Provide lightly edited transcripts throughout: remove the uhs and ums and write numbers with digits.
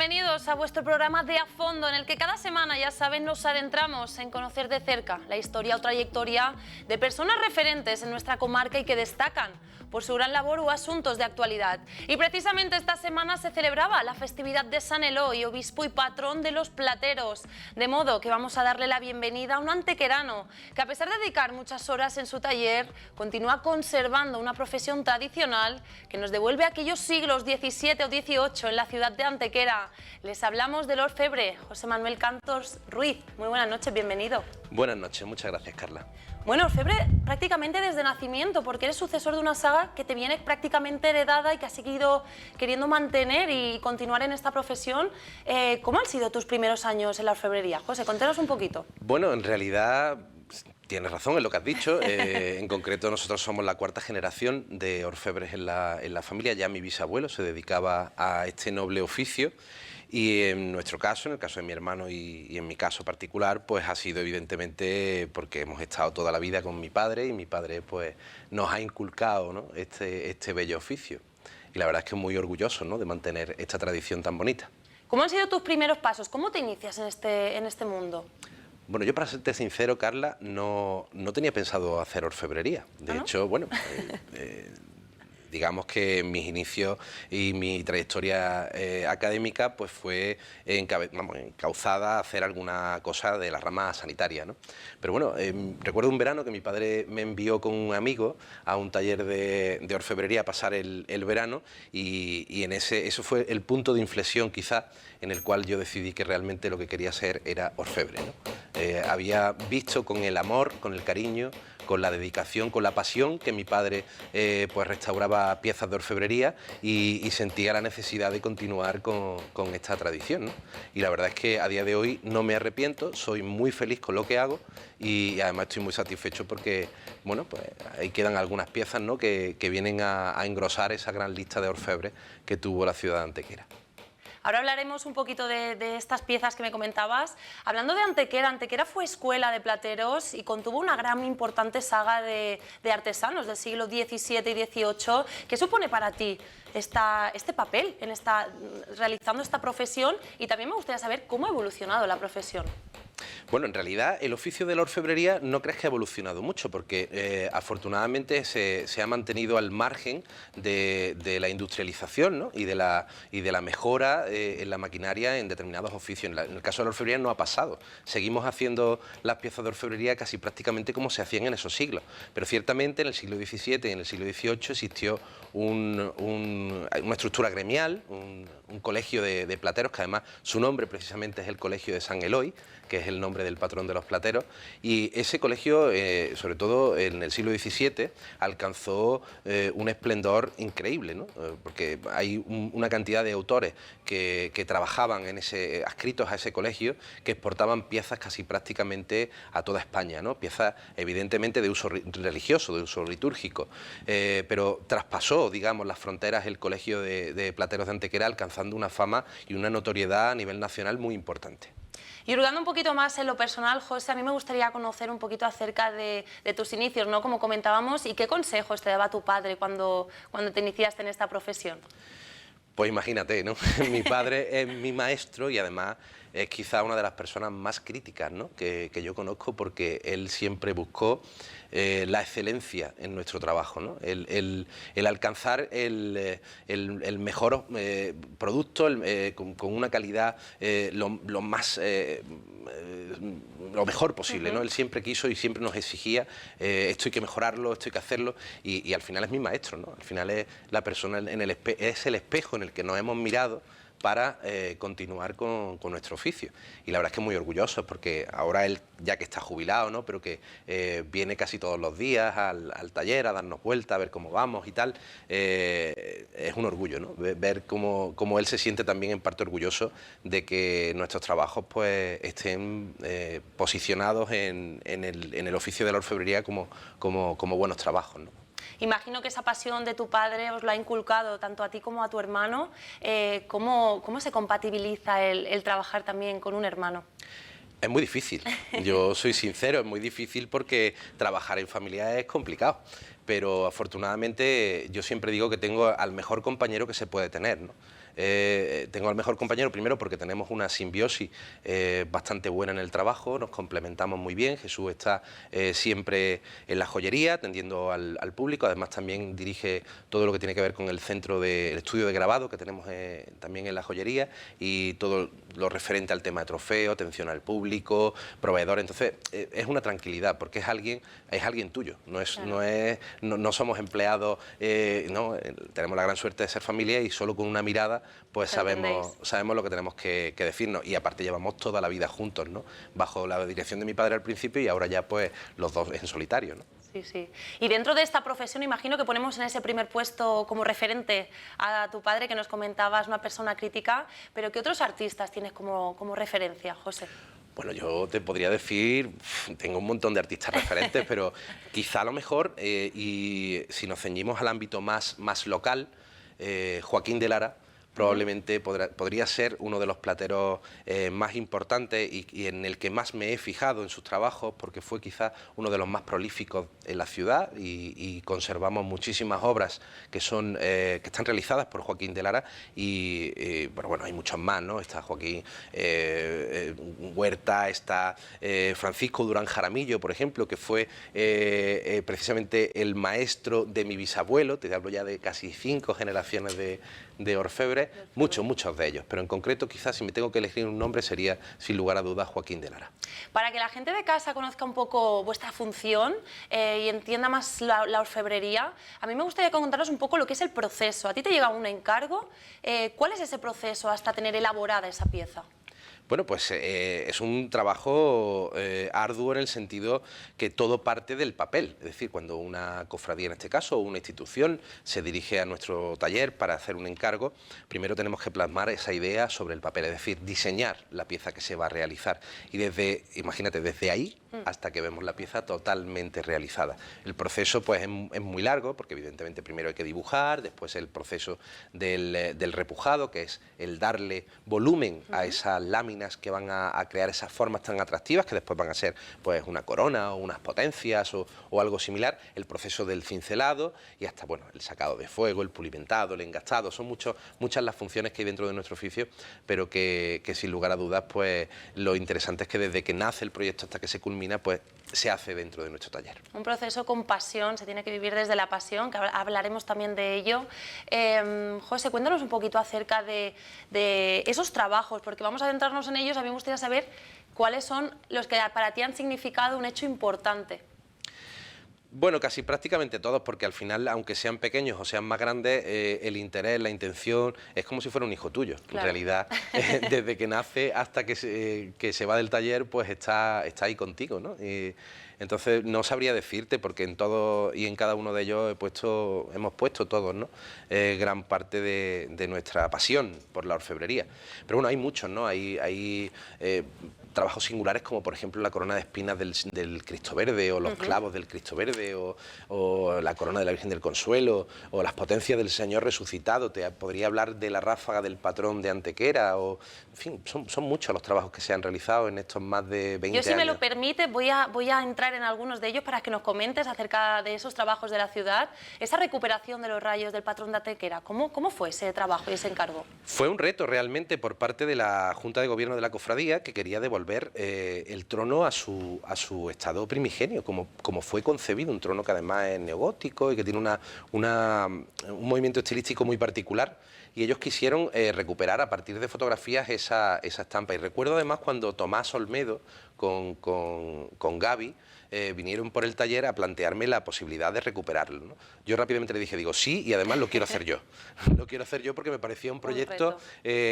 Bienvenidos a vuestro programa de A Fondo, en el que cada semana, ya saben, nos adentramos en conocer de cerca la historia o trayectoria de personas referentes en nuestra comarca y que destacan por su gran labor o asuntos de actualidad. Y precisamente esta semana se celebraba la festividad de San Eloy, obispo y patrón de los plateros, de modo que vamos a darle la bienvenida a un antequerano que, a pesar de dedicar muchas horas en su taller, continúa conservando una profesión tradicional que nos devuelve a aquellos siglos XVII o XVIII en la ciudad de Antequera. Les hablamos del orfebre José Manuel Cantors Ruiz. Muy buenas noches, bienvenido. Buenas noches, muchas gracias, Carla. Bueno, orfebre prácticamente desde nacimiento, porque eres sucesor de una saga que te viene prácticamente heredada y que has seguido queriendo mantener y continuar en esta profesión. ¿Cómo han sido tus primeros años en la orfebrería? José, contanos un poquito. Bueno, en realidad tienes razón en lo que has dicho. En concreto, nosotros somos la cuarta generación de orfebres en la familia. Ya mi bisabuelo se dedicaba a este noble oficio. Y en nuestro caso, en el caso de mi hermano y en mi caso particular, pues ha sido evidentemente porque hemos estado toda la vida con mi padre y mi padre pues nos ha inculcado, ¿no?, este bello oficio. Y la verdad es que muy orgulloso, ¿no?, de mantener esta tradición tan bonita. ¿Cómo han sido tus primeros pasos? ¿Cómo te inicias en este mundo? Bueno, yo, para serte sincero, Carla, no tenía pensado hacer orfebrería. De hecho, bueno, digamos que mis inicios y mi trayectoria académica pues fue encauzada a hacer alguna cosa de la rama sanitaria, ¿no? Pero bueno, recuerdo un verano que mi padre me envió con un amigo a un taller de orfebrería a pasar el verano y eso fue el punto de inflexión quizá en el cual yo decidí que realmente lo que quería ser era orfebre, ¿no? Había visto con el amor, con el cariño, con la dedicación, con la pasión que mi padre pues restauraba piezas de orfebrería y sentía la necesidad de continuar con esta tradición, ¿no? Y la verdad es que a día de hoy no me arrepiento, soy muy feliz con lo que hago y además estoy muy satisfecho porque, bueno, pues ahí quedan algunas piezas, ¿no?, que vienen a engrosar esa gran lista de orfebres que tuvo la ciudad de Antequera. Ahora hablaremos un poquito de estas piezas que me comentabas. Hablando de Antequera, Antequera fue escuela de plateros y contuvo una gran importante saga de artesanos del siglo XVII y XVIII. ¿Qué supone para ti este papel realizando esta profesión? Y también me gustaría saber cómo ha evolucionado la profesión. Bueno, en realidad el oficio de la orfebrería no crees que ha evolucionado mucho porque afortunadamente se ha mantenido al margen de la industrialización, ¿no?, y de la mejora en la maquinaria en determinados oficios. En el caso de la orfebrería no ha pasado. Seguimos haciendo las piezas de orfebrería casi prácticamente como se hacían en esos siglos. Pero ciertamente en el siglo XVII y en el siglo XVIII existió una estructura gremial, un colegio de plateros, que además su nombre precisamente es el Colegio de San Eloy, que es el nombre del patrón de los plateros, y ese colegio, sobre todo en el siglo XVII, alcanzó un esplendor increíble, ¿no? Porque hay una cantidad de autores que trabajaban adscritos a ese colegio, que exportaban piezas casi prácticamente a toda España, ¿no? Piezas evidentemente de uso religioso, de uso litúrgico, pero traspasó, digamos, las fronteras el colegio de plateros de Antequera, alcanzando una fama y una notoriedad a nivel nacional muy importante. Y hurgando un poquito más en lo personal, José, a mí me gustaría conocer un poquito acerca de tus inicios, ¿no?, como comentábamos, y qué consejos te daba tu padre cuando te iniciaste en esta profesión. Pues imagínate, ¿no? Mi padre es mi maestro y además es quizá una de las personas más críticas, ¿no?, que yo conozco, porque él siempre buscó la excelencia en nuestro trabajo, ¿no? El alcanzar el mejor producto con una calidad lo mejor posible, ¿no? Él siempre quiso y siempre nos exigía esto hay que mejorarlo, esto hay que hacerlo y al final es mi maestro, ¿no? Al final es la persona es el espejo en el que nos hemos mirado para continuar con nuestro oficio. Y la verdad es que muy orgulloso porque ahora él, ya que está jubilado, ¿no?, pero que viene casi todos los días al taller a darnos vuelta, a ver cómo vamos y tal, es un orgullo, ¿no?, ver cómo él se siente también en parte orgulloso de que nuestros trabajos pues estén posicionados en el oficio de la orfebrería como buenos trabajos, ¿no? Imagino que esa pasión de tu padre os lo ha inculcado tanto a ti como a tu hermano. ¿Cómo se compatibiliza el trabajar también con un hermano? Es muy difícil, yo soy sincero, es muy difícil porque trabajar en familia es complicado, pero afortunadamente yo siempre digo que tengo al mejor compañero que se puede tener, ¿no? tengo al mejor compañero, primero porque tenemos una simbiosis bastante buena en el trabajo, nos complementamos muy bien. Jesús está siempre en la joyería, atendiendo al público, además también dirige todo lo que tiene que ver con el centro del estudio de grabado que tenemos también en la joyería, y todo lo referente al tema de trofeo, atención al público, proveedor. Entonces es una tranquilidad porque es alguien tuyo, no somos empleados, no, tenemos la gran suerte de ser familia y solo con una mirada pues sabemos lo que tenemos que decirnos, y aparte llevamos toda la vida juntos, ¿no? Bajo la dirección de mi padre al principio y ahora ya pues los dos en solitario, ¿no? Sí, sí. Y dentro de esta profesión imagino que ponemos en ese primer puesto como referente a tu padre, que nos comentabas, una persona crítica, pero ¿qué otros artistas tienes como referencia, José? Bueno, yo te podría decir, tengo un montón de artistas referentes, pero quizá a lo mejor, y si nos ceñimos al ámbito más local, Joaquín de Lara probablemente podría ser uno de los plateros más importantes y en el que más me he fijado en sus trabajos, porque fue quizá uno de los más prolíficos en la ciudad, y conservamos muchísimas obras que están realizadas por Joaquín de Lara, y bueno, hay muchos más, ¿no? Está Joaquín Huerta, está Francisco Durán Jaramillo, por ejemplo, que fue precisamente el maestro de mi bisabuelo. Te hablo ya de casi 5 generaciones de orfebres, muchos de ellos, pero en concreto quizás si me tengo que elegir un nombre sería sin lugar a dudas Joaquín de Lara. Para que la gente de casa conozca un poco vuestra función y entienda más la orfebrería, a mí me gustaría contaros un poco lo que es el proceso. A ti te llega un encargo, ¿cuál es ese proceso hasta tener elaborada esa pieza? Bueno, pues es un trabajo arduo en el sentido que todo parte del papel. Es decir, cuando una cofradía, en este caso, o una institución se dirige a nuestro taller para hacer un encargo, primero tenemos que plasmar esa idea sobre el papel, es decir, diseñar la pieza que se va a realizar. Y imagínate, desde ahí hasta que vemos la pieza totalmente realizada. El proceso pues es muy largo, porque evidentemente primero hay que dibujar, después el proceso del repujado, que es el darle volumen a esas láminas que van a crear esas formas tan atractivas que después van a ser pues una corona o unas potencias o algo similar, el proceso del cincelado y hasta bueno el sacado de fuego, el pulimentado, el engastado. Son muchas las funciones que hay dentro de nuestro oficio, pero que sin lugar a dudas pues lo interesante es que desde que nace el proyecto hasta que se culmina pues se hace dentro de nuestro taller. Un proceso con pasión, se tiene que vivir desde la pasión, que hablaremos también de ello. José, cuéntanos un poquito acerca de esos trabajos, porque vamos a adentrarnos en ellos. A mí me gustaría saber cuáles son los que para ti han significado un hecho importante. Bueno, casi prácticamente todos, porque al final, aunque sean pequeños o sean más grandes, el interés, la intención, es como si fuera un hijo tuyo. Claro. En realidad, desde que nace hasta que se va del taller, pues está ahí contigo, ¿no? Entonces no sabría decirte, porque en todo y en cada uno de ellos hemos puesto todos, ¿no? Gran parte de nuestra pasión por la orfebrería. Pero bueno, hay muchos, ¿no? Hay trabajos singulares como por ejemplo la corona de espinas del Cristo Verde, o los clavos del Cristo Verde, o la corona de la Virgen del Consuelo, o las potencias del Señor resucitado. Te podría hablar de la ráfaga del patrón de Antequera, en fin, son muchos los trabajos que se han realizado en estos más de 20 años. Yo, si me lo permite, voy a entrar en algunos de ellos para que nos comentes acerca de esos trabajos de la ciudad. Esa recuperación de los rayos del patrón de Antequera, ¿cómo fue ese trabajo y ese encargo? Fue un reto realmente por parte de la Junta de Gobierno de la Cofradía, que quería devolver el trono a su estado primigenio, como fue concebido, un trono que además es neogótico y que tiene un movimiento estilístico muy particular, y ellos quisieron recuperar a partir de fotografías esa estampa. Y recuerdo además cuando Tomás Olmedo con Gaby vinieron por el taller a plantearme la posibilidad de recuperarlo, ¿no? Yo rápidamente le dije, sí, y además lo quiero hacer yo. Lo quiero hacer yo porque me parecía un proyecto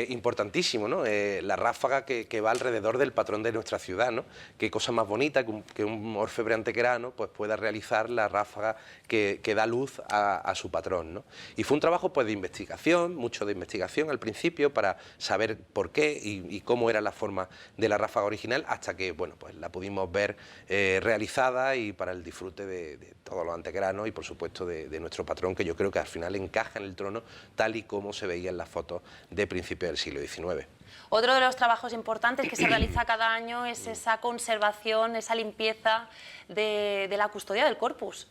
importantísimo, ¿no? La ráfaga que va alrededor del patrón de nuestra ciudad, ¿no? Qué cosa más bonita que un orfebre antequerano pues pueda realizar la ráfaga que da luz a su patrón, ¿no? Y fue un trabajo pues de investigación, mucho de investigación al principio, para saber por qué y cómo era la forma de la ráfaga original, hasta que bueno pues la pudimos ver realizada y para el disfrute de todos los antequeranos y por supuesto de nuestro patrón, que yo creo que al final encaja en el trono tal y como se veía en las fotos de principios del siglo XIX. Otro de los trabajos importantes que se realiza cada año es esa conservación, esa limpieza de la custodia del corpus.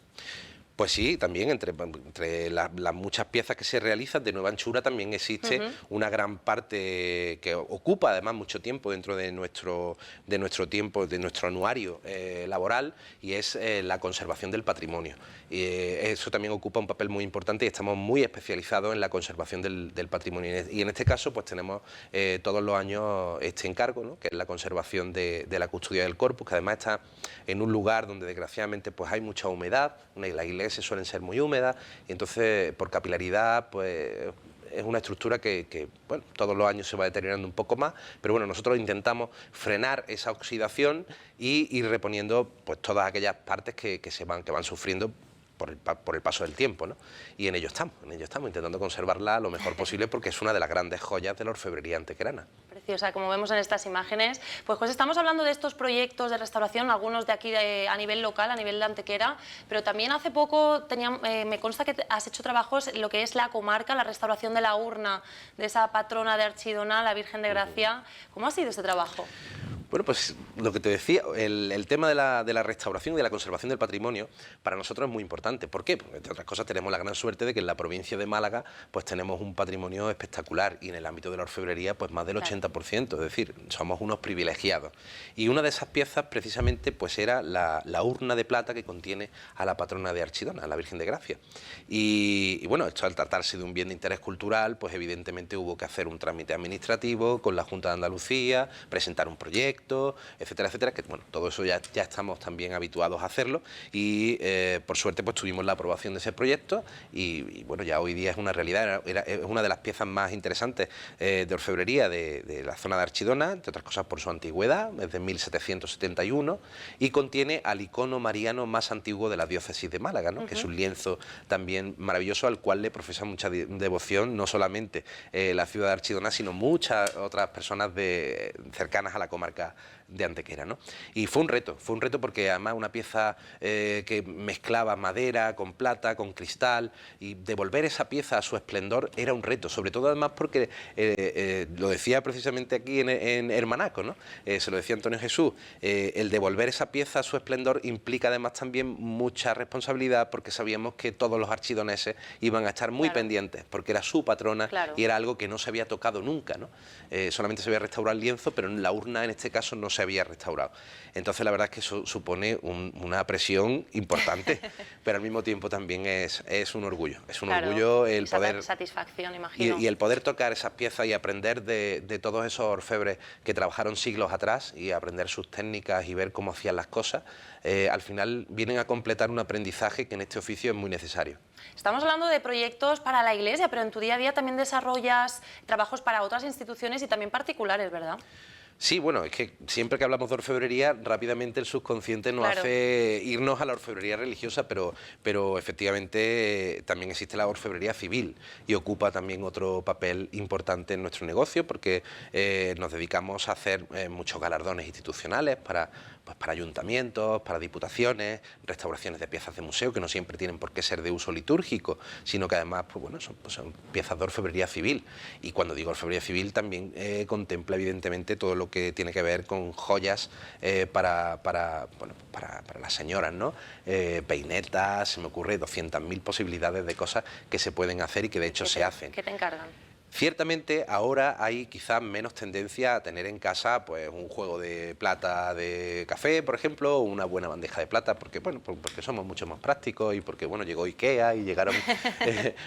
Pues sí, también entre las muchas piezas que se realizan de nueva anchura también existe una gran parte que ocupa además mucho tiempo dentro de nuestro tiempo, de nuestro anuario laboral, y es la conservación del patrimonio. Y eso también ocupa un papel muy importante y estamos muy especializados en la conservación del patrimonio. Y en este caso pues tenemos todos los años este encargo, ¿no?, que es la conservación de la custodia del corpus, que además está en un lugar donde desgraciadamente pues hay mucha humedad, la iglesia suelen ser muy húmedas, y entonces por capilaridad pues es una estructura que bueno, todos los años se va deteriorando un poco más, pero bueno, nosotros intentamos frenar esa oxidación y ir reponiendo pues todas aquellas partes que van sufriendo por el paso del tiempo, ¿no? Y en ello estamos intentando conservarla lo mejor posible, porque es una de las grandes joyas de la orfebrería antequerana. Preciosa, como vemos en estas imágenes. Pues estamos hablando de estos proyectos de restauración, algunos de aquí a nivel local, a nivel de Antequera, pero también hace poco me consta que has hecho trabajos en lo que es la comarca, la restauración de la urna de esa patrona de Archidona, la Virgen de Gracia. ¿Cómo ha sido este trabajo? Bueno, pues lo que te decía, el tema de la restauración y de la conservación del patrimonio para nosotros es muy importante. ¿Por qué? Porque, entre otras cosas, tenemos la gran suerte de que en la provincia de Málaga pues tenemos un patrimonio espectacular, y en el ámbito de la orfebrería pues más del 80%, es decir, somos unos privilegiados. Y una de esas piezas precisamente pues era la urna de plata que contiene a la patrona de Archidona, a la Virgen de Gracia. Y bueno, esto, al tratarse de un bien de interés cultural, pues evidentemente hubo que hacer un trámite administrativo con la Junta de Andalucía, presentar un proyecto, etcétera, etcétera, que bueno, todo eso ya estamos también habituados a hacerlo, y por suerte pues tuvimos la aprobación de ese proyecto, y bueno, ya hoy día es una realidad, es una de las piezas más interesantes de orfebrería de la zona de Archidona, entre otras cosas por su antigüedad, es de 1771, y contiene al icono mariano más antiguo de la diócesis de Málaga, ¿no? Que es un lienzo también maravilloso al cual le profesa mucha devoción, no solamente la ciudad de Archidona, sino muchas otras personas cercanas a la comarca de Antequera, ¿no? Y fue un reto porque además una pieza que mezclaba madera con plata, con cristal, y devolver esa pieza a su esplendor era un reto, sobre todo además porque lo decía precisamente aquí en Hermanaco, ¿no? Se lo decía Antonio Jesús, el devolver esa pieza a su esplendor implica además también mucha responsabilidad, porque sabíamos que todos los archidoneses iban a estar muy pendientes, porque era su patrona y era algo que no se había tocado nunca, ¿no? Solamente se había restaurado el lienzo, pero en la urna en este caso no se había restaurado. Entonces la verdad es que eso supone una presión importante, pero al mismo tiempo también es un orgullo. Es un orgullo el poder... satisfacción, imagino. Y el poder tocar esas piezas y aprender de todos esos orfebres que trabajaron siglos atrás, y aprender sus técnicas y ver cómo hacían las cosas, al final vienen a completar un aprendizaje que en este oficio es muy necesario. Estamos hablando de proyectos para la Iglesia, pero en tu día a día también desarrollas trabajos para otras instituciones y también particulares, ¿verdad? Sí, bueno, es que siempre que hablamos de orfebrería, rápidamente el subconsciente nos hace irnos a la orfebrería religiosa, pero efectivamente también existe la orfebrería civil, y ocupa también otro papel importante en nuestro negocio, porque nos dedicamos a hacer muchos galardones institucionales para ayuntamientos, para diputaciones, restauraciones de piezas de museo, que no siempre tienen por qué ser de uso litúrgico, sino que además pues bueno, son piezas de orfebrería civil. Y cuando digo orfebrería civil también contempla evidentemente todo lo que tiene que ver con joyas para las señoras, ¿no? Peinetas, se me ocurre 200.000 posibilidades de cosas que se pueden hacer y que de hecho se hacen. ¿Qué te encargan? Ciertamente ahora hay quizás menos tendencia a tener en casa pues un juego de plata de café, por ejemplo, o una buena bandeja de plata, porque bueno, porque somos mucho más prácticos, y porque bueno, llegó IKEA y llegaron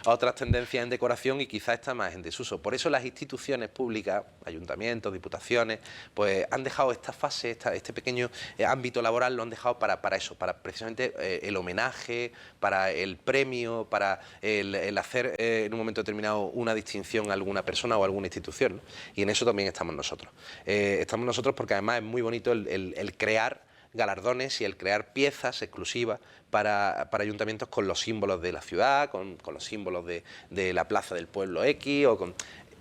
otras tendencias en decoración, y quizás está más en desuso. Por eso las instituciones públicas, ayuntamientos, diputaciones, pues han dejado esta fase, este pequeño ámbito laboral, lo han dejado para eso, para precisamente el homenaje, para el premio, para el hacer en un momento determinado una distinción a alguna persona o alguna institución, ¿no? Y en eso también estamos nosotros. Estamos nosotros porque además es muy bonito el crear galardones y el crear piezas exclusivas para ayuntamientos con los símbolos de la ciudad, con los símbolos de la plaza del pueblo X, o con...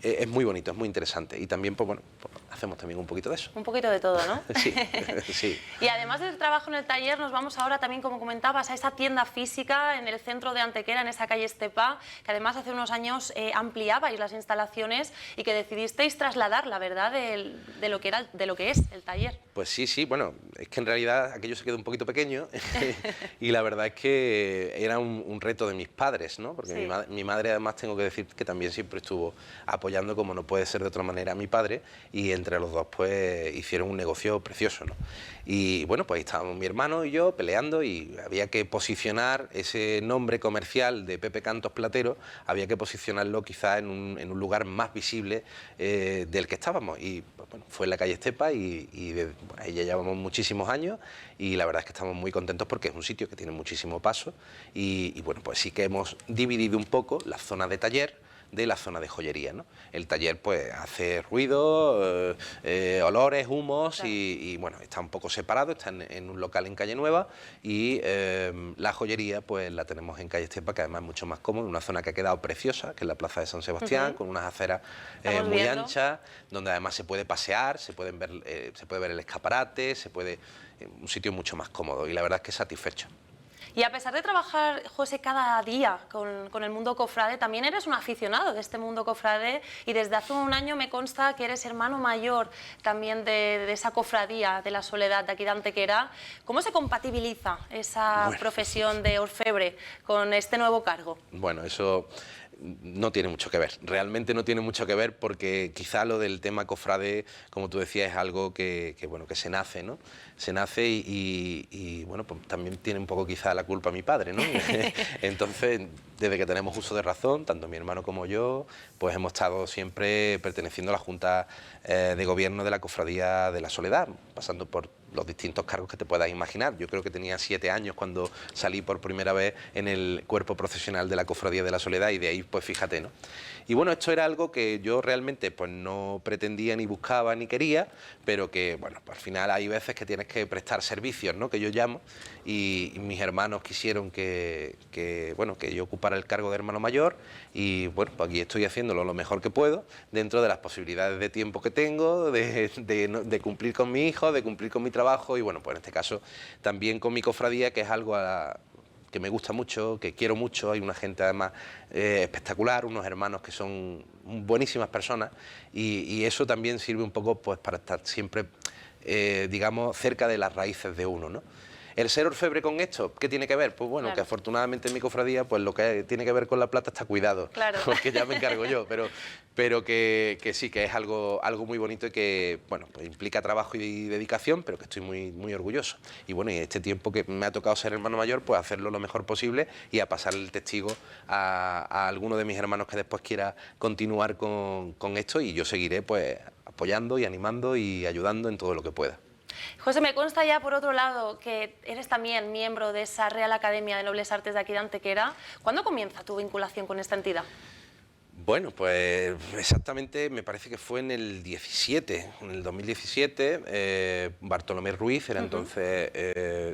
Es muy bonito, es muy interesante y también, pues bueno, pues hacemos también un poquito de eso. Un poquito de todo, ¿no? Sí, sí. Y además del trabajo en el taller, nos vamos ahora también, como comentabas, a esa tienda física en el centro de Antequera, en esa calle Estepa, que además hace unos años ampliabais las instalaciones y que decidisteis trasladar, la verdad, de lo que es el taller. Pues sí, sí, bueno, es que en realidad aquello se quedó un poquito pequeño y la verdad es que era un reto de mis padres, ¿no? Porque Sí. mi madre además tengo que decir que también siempre estuvo apoyando, como no puede ser de otra manera, a mi padre, y entre los dos pues hicieron un negocio precioso, ¿no? Y bueno, pues ahí estábamos mi hermano y yo peleando y había que posicionar ese nombre comercial de Pepe Cantos Platero, había que posicionarlo quizá en un lugar más visible del que estábamos. Y bueno, fue en la calle Estepa ahí ya llevamos muchísimos años y la verdad es que estamos muy contentos porque es un sitio que tiene muchísimo paso y bueno, pues sí que hemos dividido un poco la zona de taller de la zona de joyería, ¿no? El taller pues hace ruido, olores, humos, Claro. y bueno, está un poco separado, está en un local en Calle Nueva y la joyería pues la tenemos en Calle Estepa, que además es mucho más cómodo, una zona que ha quedado preciosa, que es la Plaza de San Sebastián, con unas aceras Estamos muy viendo. anchas, donde además se puede pasear, se puede ver el escaparate, un sitio mucho más cómodo y la verdad es que satisfecho. Y a pesar de trabajar, José, cada día con el mundo cofrade, también eres un aficionado de este mundo cofrade y desde hace un año me consta que eres hermano mayor también de esa cofradía de la Soledad de aquí de Antequera. ¿Cómo se compatibiliza esa Bueno. profesión de orfebre con este nuevo cargo? Bueno, eso no tiene mucho que ver, realmente no tiene mucho que ver porque quizá lo del tema cofrade, como tú decías, es algo bueno, que se nace, ¿no? Se nace y bueno, pues también tiene un poco quizá la culpa mi padre, ¿no? Entonces, desde que tenemos uso de razón, tanto mi hermano como yo, pues hemos estado siempre perteneciendo a la Junta de Gobierno de la Cofradía de la Soledad, pasando por los distintos cargos que te puedas imaginar. Yo creo que tenía 7 años cuando salí por primera vez en el cuerpo profesional de la Cofradía de la Soledad y de ahí, pues fíjate, ¿no? Y bueno, esto era algo que yo realmente pues no pretendía, ni buscaba, ni quería, pero que, bueno, pues al final hay veces que tienes que prestar servicios, ¿no? Que yo llamo, y mis hermanos quisieron bueno, que yo ocupara el cargo de hermano mayor y, bueno, pues aquí estoy haciéndolo lo mejor que puedo, dentro de las posibilidades de tiempo que tengo, de cumplir con mi hijo, de cumplir con mi trabajo y, bueno, pues en este caso también con mi cofradía, que es algo que me gusta mucho, que quiero mucho. Hay una gente además espectacular, unos hermanos que son buenísimas personas y eso también sirve un poco pues para estar siempre, digamos, cerca de las raíces de uno, ¿no? El ser orfebre con esto, ¿qué tiene que ver? Pues bueno, Claro. que afortunadamente en mi cofradía, pues lo que tiene que ver con la plata está cuidado, Claro. porque ya me encargo yo, pero que sí, que es algo muy bonito y que, bueno, pues implica trabajo y dedicación, pero que estoy muy, muy orgulloso. Y bueno, y este tiempo que me ha tocado ser hermano mayor, pues hacerlo lo mejor posible y a pasar el testigo a alguno de mis hermanos que después quiera continuar con esto y yo seguiré pues apoyando y animando y ayudando en todo lo que pueda. José, me consta ya por otro lado que eres también miembro de esa Real Academia de Nobles Artes de aquí de Antequera. ¿Cuándo comienza tu vinculación con esta entidad? Bueno, pues exactamente me parece que fue en el 17, en el 2017, Bartolomé Ruiz era entonces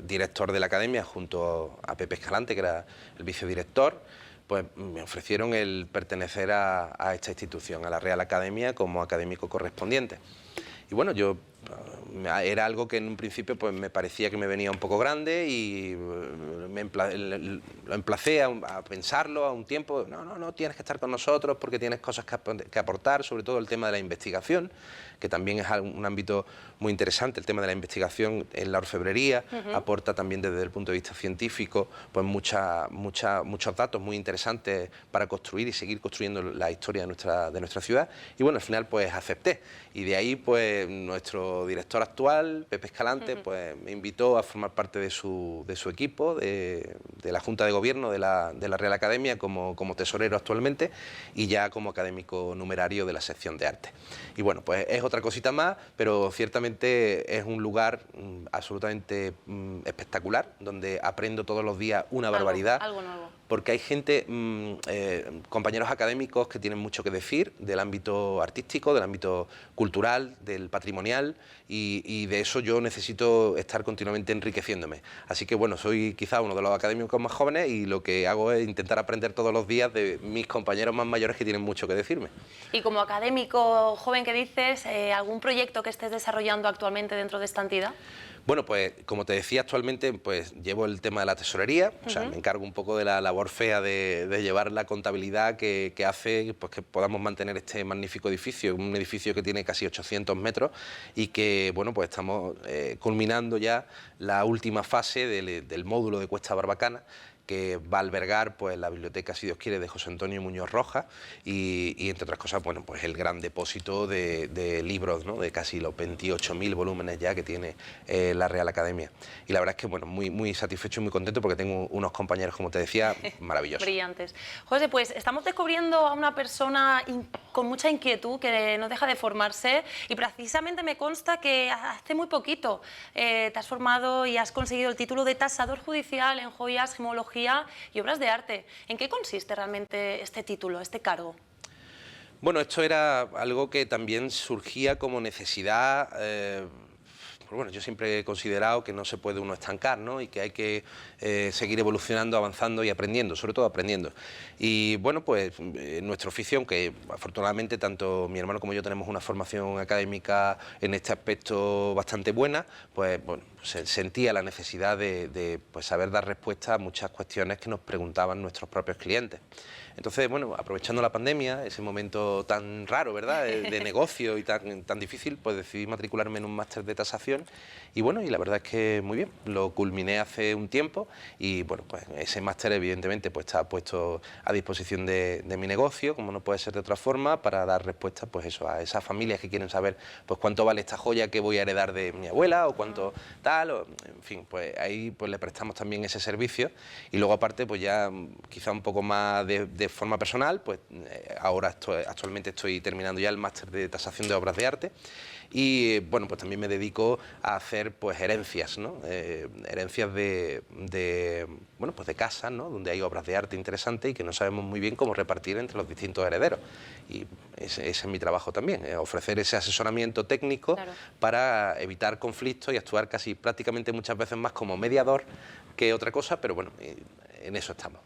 director de la academia junto a Pepe Escalante, que era el vicedirector, pues me ofrecieron el pertenecer a esta institución, a la Real Academia, como académico correspondiente. Y bueno, yo era algo que en un principio pues me parecía que me venía un poco grande y lo emplacé a pensarlo a un tiempo. No, tienes que estar con nosotros porque tienes cosas que aportar, sobre todo el tema de la investigación, que también es un ámbito muy interesante. El tema de la investigación en la orfebrería aporta también desde el punto de vista científico pues muchos datos muy interesantes para construir y seguir construyendo la historia de nuestra ciudad. Y bueno, al final pues acepté. Y de ahí pues nuestro director actual, Pepe Escalante, pues me invitó a formar parte de su equipo, de la Junta de Gobierno de la Real Academia como tesorero actualmente y ya como académico numerario de la sección de arte. Y bueno, pues es otra cosita más, pero ciertamente es un lugar absolutamente espectacular, donde aprendo todos los días una barbaridad. Algo nuevo. porque hay gente, compañeros académicos que tienen mucho que decir del ámbito artístico, del ámbito cultural, del patrimonial, y de eso yo necesito estar continuamente enriqueciéndome. Así que bueno, soy quizá uno de los académicos más jóvenes y lo que hago es intentar aprender todos los días de mis compañeros más mayores que tienen mucho que decirme. Y como académico joven que dices, ¿algún proyecto que estés desarrollando actualmente dentro de esta entidad? Bueno, pues como te decía, actualmente pues llevo el tema de la tesorería, o sea, me encargo un poco de la labor fea de llevar la contabilidad que hace pues, que podamos mantener este magnífico edificio, un edificio que tiene casi 800 metros y que, bueno, pues estamos culminando ya la última fase del módulo de Cuesta Barbacana, que va a albergar pues la biblioteca, si Dios quiere, de José Antonio Muñoz Rojas y entre otras cosas, bueno, pues el gran depósito de libros, ¿no?, de casi los 28.000 volúmenes ya que tiene la Real Academia. Y la verdad es que, bueno, muy satisfecho y muy contento porque tengo unos compañeros, como te decía, maravillosos. Brillantes. José, pues estamos descubriendo a una persona con mucha inquietud que no deja de formarse y precisamente me consta que hace muy poquito te has formado y has conseguido el título de tasador judicial en joyas, gemología y obras de arte. ¿En qué consiste realmente este título, este cargo? Bueno, esto era algo que también surgía como necesidad. Bueno, yo siempre he considerado que no se puede uno estancar, ¿no?, y que hay que seguir evolucionando, avanzando y aprendiendo, sobre todo aprendiendo. Y bueno, pues nuestro oficio, aunque afortunadamente tanto mi hermano como yo tenemos una formación académica en este aspecto bastante buena, pues bueno, sentía la necesidad de pues, saber dar respuesta a muchas cuestiones que nos preguntaban nuestros propios clientes. Entonces, bueno, aprovechando la pandemia, ese momento tan raro, ¿verdad?, de negocio y tan difícil, pues decidí matricularme en un máster de tasación y bueno, y la verdad es que muy bien, lo culminé hace un tiempo y bueno, pues ese máster evidentemente pues está puesto a disposición de mi negocio, como no puede ser de otra forma, para dar respuesta pues eso, a esas familias que quieren saber pues cuánto vale esta joya que voy a heredar de mi abuela o cuánto tal, o, en fin, pues ahí pues le prestamos también ese servicio y luego aparte pues ya quizá un poco más de forma personal, pues ahora actualmente estoy terminando ya el máster de tasación de obras de arte y bueno, pues también me dedico a hacer pues herencias, ¿no? Herencias bueno, pues de casas, ¿no?, donde hay obras de arte interesantes y que no sabemos muy bien cómo repartir entre los distintos herederos. Y ese es mi trabajo también, ofrecer ese asesoramiento técnico, claro, para evitar conflictos y actuar casi prácticamente muchas veces más como mediador que otra cosa, pero bueno, en eso estamos.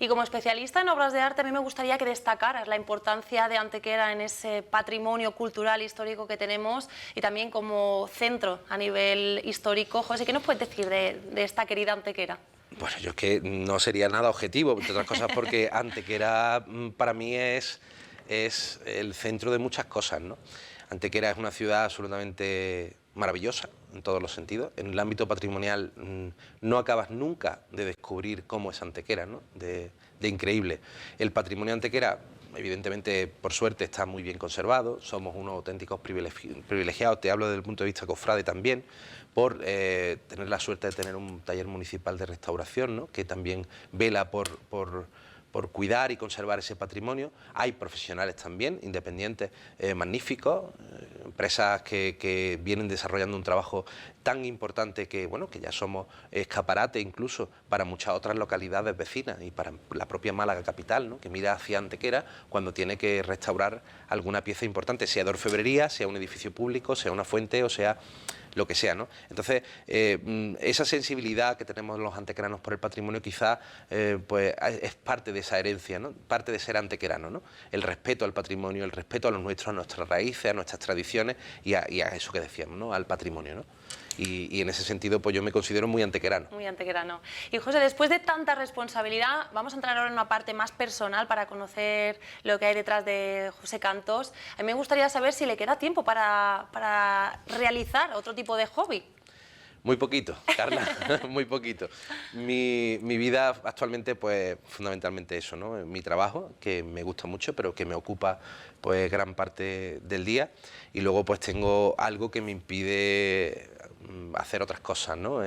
Y como especialista en obras de arte, a mí me gustaría que destacaras la importancia de Antequera en ese patrimonio cultural histórico que tenemos y también como centro a nivel histórico. José, ¿qué nos puedes decir de esta querida Antequera? Bueno, yo es que no sería nada objetivo, entre otras cosas porque Antequera para mí es el centro de muchas cosas, ¿no? Antequera es una ciudad absolutamente maravillosa en todos los sentidos. En el ámbito patrimonial no acabas nunca de descubrir cómo es Antequera, ¿no?, de increíble. El patrimonio de Antequera, evidentemente, por suerte, está muy bien conservado. Somos unos auténticos privilegiados, te hablo desde el punto de vista cofrade también, por tener la suerte de tener un taller municipal de restauración, ¿no?, que también vela por cuidar y conservar ese patrimonio. Hay profesionales también, independientes, magníficos, empresas que vienen desarrollando un trabajo tan importante que, bueno, que ya somos escaparate incluso para muchas otras localidades vecinas y para la propia Málaga capital, ¿no?, que mira hacia Antequera cuando tiene que restaurar alguna pieza importante, sea de orfebrería, sea un edificio público, sea una fuente o sea lo que sea, ¿no? Entonces, esa sensibilidad que tenemos los antequeranos por el patrimonio quizá pues es parte de esa herencia, ¿no?, parte de ser antequerano, ¿no?, el respeto al patrimonio, el respeto a los nuestros, a nuestras raíces, a nuestras tradiciones y a eso que decíamos, ¿no?, al patrimonio, ¿no? Y en ese sentido pues yo me considero muy antequerano. Muy antequerano. Y José, después de tanta responsabilidad, vamos a entrar ahora en una parte más personal para conocer lo que hay detrás de José Cantos. A mí me gustaría saber si le queda tiempo para realizar otro tipo de hobby. Muy poquito, Carla, muy poquito. Mi vida actualmente, pues fundamentalmente eso, ¿no?, mi trabajo, que me gusta mucho, pero que me ocupa pues gran parte del día. Y luego pues tengo algo que me impide hacer otras cosas, ¿no?,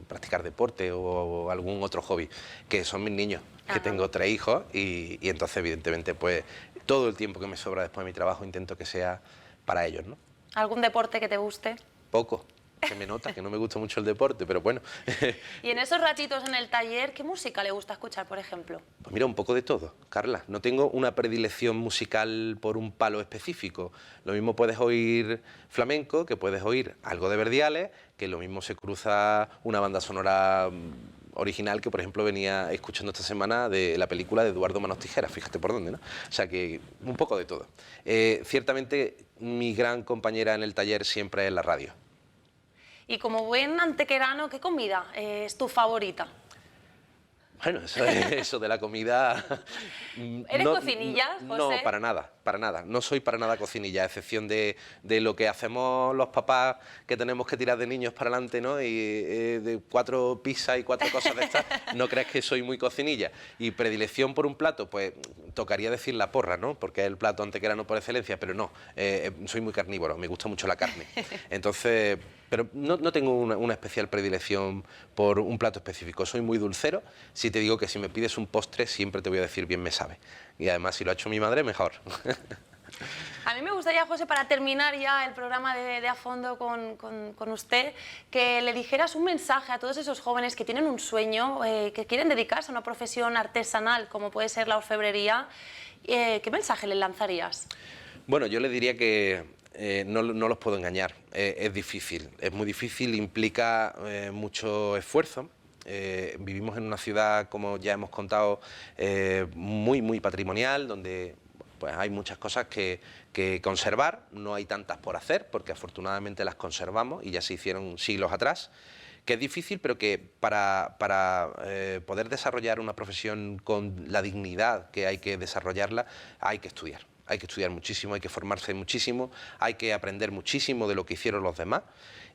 practicar deporte o algún otro hobby, que son mis niños, que tengo 3 hijos y entonces evidentemente pues todo el tiempo que me sobra después de mi trabajo intento que sea para ellos, ¿no? ¿Algún deporte que te guste? Poco. se me nota que no me gusta mucho el deporte, pero bueno. Y en esos ratitos en el taller, ¿qué música le gusta escuchar, por ejemplo? Pues mira, un poco de todo, Carla. No tengo una predilección musical por un palo específico. Lo mismo puedes oír flamenco, que puedes oír algo de Verdiales, que lo mismo se cruza una banda sonora original que, por ejemplo, venía escuchando esta semana de la película de Eduardo Manos Tijeras, fíjate por dónde, ¿no? O sea que un poco de todo. Ciertamente, mi gran compañera en el taller siempre es la radio. Y como buen antequerano, ¿qué comida es tu favorita? Bueno, eso de la comida... ¿Eres cocinilla, José? No, para nada, para nada. No soy para nada cocinilla, a excepción de lo que hacemos los papás que tenemos que tirar de niños para adelante, ¿no? Y de 4 pizzas y 4 cosas de estas, no crees que soy muy cocinilla. Y predilección por un plato, pues tocaría decir la porra, ¿no? Porque es el plato antequerano por excelencia, pero no, soy muy carnívoro, me gusta mucho la carne. Entonces... Pero no tengo una especial predilección por un plato específico. Soy muy dulcero. Si te digo que si me pides un postre, siempre te voy a decir bien me sabe. Y además, si lo ha hecho mi madre, mejor. A mí me gustaría, José, para terminar ya el programa de A Fondo con usted, que le dijeras un mensaje a todos esos jóvenes que tienen un sueño, que quieren dedicarse a una profesión artesanal, como puede ser la orfebrería. ¿Qué mensaje le lanzarías? Bueno, yo le diría que... no los puedo engañar, es difícil, es muy difícil, implica mucho esfuerzo. Vivimos en una ciudad, como ya hemos contado, muy patrimonial, donde pues, hay muchas cosas que conservar, no hay tantas por hacer, porque afortunadamente las conservamos y ya se hicieron siglos atrás, que es difícil, pero que para poder desarrollar una profesión con la dignidad que hay que desarrollarla, hay que estudiar. Hay que estudiar muchísimo, hay que formarse muchísimo, hay que aprender muchísimo de lo que hicieron los demás.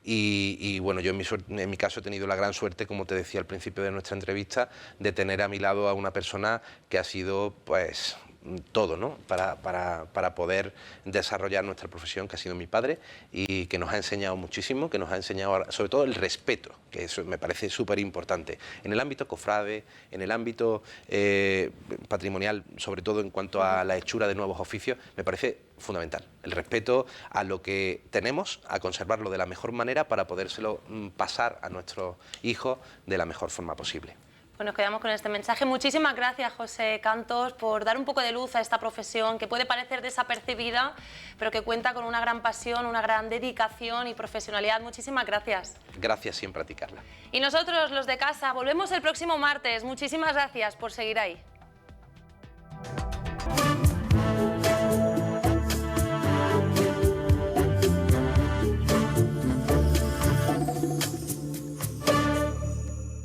Y bueno, yo en mi caso he tenido la gran suerte, como te decía al principio de nuestra entrevista, de tener a mi lado a una persona que ha sido, pues, todo, ¿no? Para poder desarrollar nuestra profesión, que ha sido mi padre y que nos ha enseñado muchísimo, que nos ha enseñado sobre todo el respeto, que eso me parece súper importante, en el ámbito cofrade, en el ámbito patrimonial, sobre todo en cuanto a la hechura de nuevos oficios, me parece fundamental, el respeto a lo que tenemos, a conservarlo de la mejor manera para podérselo pasar a nuestros hijos de la mejor forma posible. Pues nos quedamos con este mensaje. Muchísimas gracias, José Cantos, por dar un poco de luz a esta profesión que puede parecer desapercibida, pero que cuenta con una gran pasión, una gran dedicación y profesionalidad. Muchísimas gracias. Gracias siempre a ti, Carla. Y nosotros, los de casa, volvemos el próximo martes. Muchísimas gracias por seguir ahí.